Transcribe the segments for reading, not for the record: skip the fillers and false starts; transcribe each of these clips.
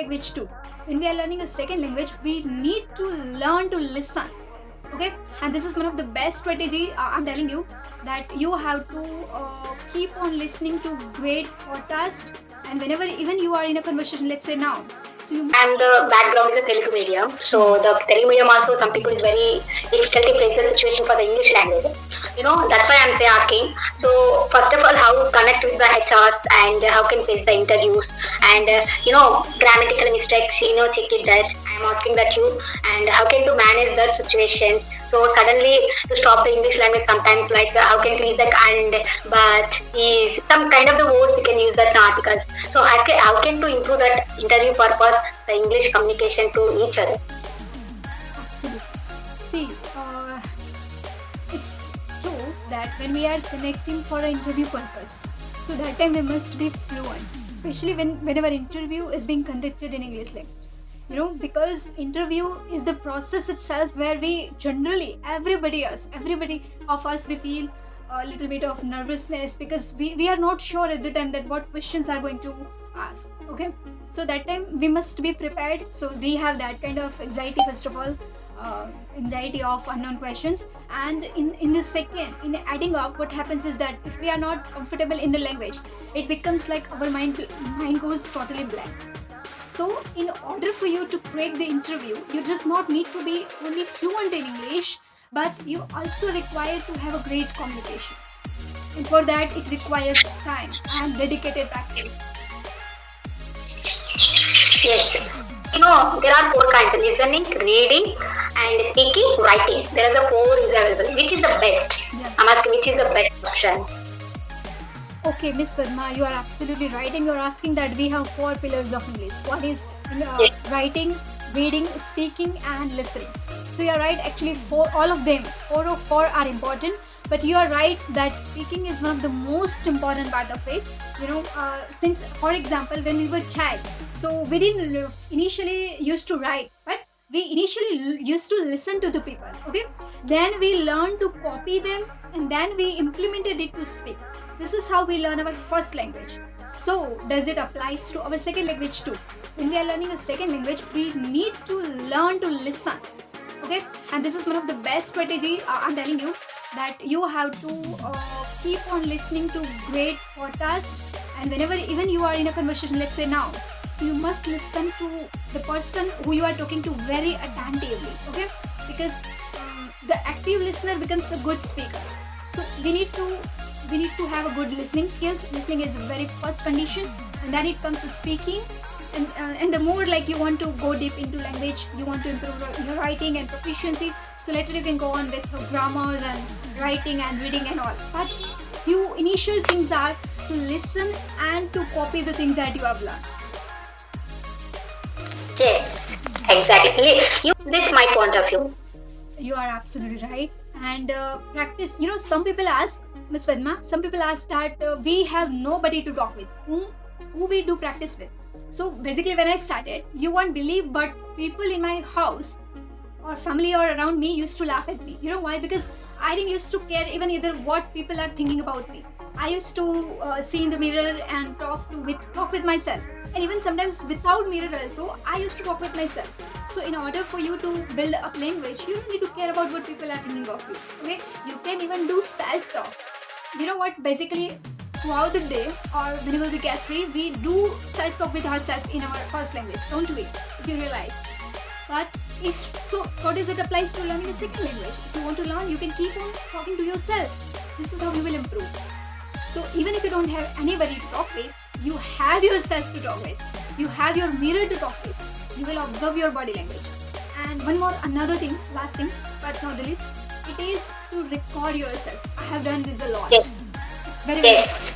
language too. When we are learning a second language, we need to learn to listen. Okay, and this is one of the best strategy. I'm telling you that you have to keep on listening to great podcast, and whenever even you are in a conversation, let's say now, so you And the background is a Telugu medium. So the Telugu medium also some people is very difficult to face the situation for the English language. That's why I'm say asking. So first of all, how connect with the HRs and how can face the interviews and grammatical mistakes. Check it that I'm asking that you and how can you manage that situations. So suddenly to stop the English language sometimes like how can you use that and but is some kind of the words you can use that articles. So how can to improve that interview purpose the English communication to each other? absolutely see. It's true that when we are connecting for an interview purpose, so that time we must be fluent, especially whenever interview is being conducted in English language. Because interview is the process itself where we generally everybody of us we feel a little bit of nervousness because we are not sure at the time that what questions are going to ask. Okay, so that time we must be prepared, so we have that kind of anxiety first of all, anxiety of unknown questions. And in this second, in adding up, what happens is that if we are not comfortable in the language, it becomes like our mind goes totally blank. So in order for you to crack the interview, you just not need to be only fluent in English, but you also require to have a great communication, and for that it requires time and dedicated practice. Yes. There are four kinds: listening, reading, and speaking, writing. There is a four is available. Which is the best? Yeah. I'm asking which is the best option. Okay, Miss Padma, you are absolutely right, and you are asking that we have four pillars of English. What is Yes. writing, reading, speaking, and listening. So you are right. Actually, all of them, four are important. But you are right that speaking is one of the most important part of it. Since for example, when we were child, so we didn't initially used to write, but we initially used to listen to the people. Okay, then we learned to copy them, and then we implemented it to speak. This is how we learn our first language. So does it applies to our second language too? When we are learning a second language, we need to learn to listen. Okay, and this is one of the best strategy. I'm telling you that you have to keep on listening to great podcast, and whenever even you are in a conversation, let's say now, so you must listen to the person who you are talking to very attentively. Okay, because the active listener becomes a good speaker. So we need to have a good listening skills. Listening is a very first condition, and then it comes to speaking. And the more like you want to go deep into language, you want to improve your writing and proficiency, so later you can go on with grammars and writing and reading and all. But few initial things are to listen and to copy the things that you have learned. Yes, exactly. This is my point of view. You are absolutely right. And practice, some people ask, Miss Vedma, some people ask that we have nobody to talk with. Who we do practice with? So basically, when I started, you won't believe, but people in my house or family or around me used to laugh at me. You know why? Because I didn't used to care even either what people are thinking about me. I used to see in the mirror and talk with myself, and even sometimes without mirror also, I used to talk with myself. So in order for you to build up language, you don't need to care about what people are thinking of you. Okay, you can even do self-talk. You know what? Basically, throughout the day or whenever we get free, we do self-talk with ourselves in our first language, don't we? If you realize. But if so, how does it apply to learning a second language? If you want to learn, you can keep on talking to yourself. This is how you will improve. So even if you don't have anybody to talk with, you have yourself to talk with. You have your mirror to talk with. You will observe your body language. And another thing, last thing, but not the least, it is to record yourself. I have done this a lot. Yes. It's very, very Yes.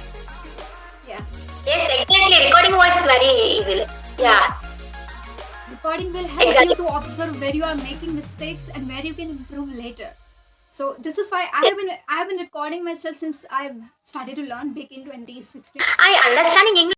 yeah. Yes, exactly. Recording was very easy. Yeah. Recording will help Exactly. you to observe where you are making mistakes and where you can improve later. So this is why I have been recording myself since I've started to learn back in 2016. I understanding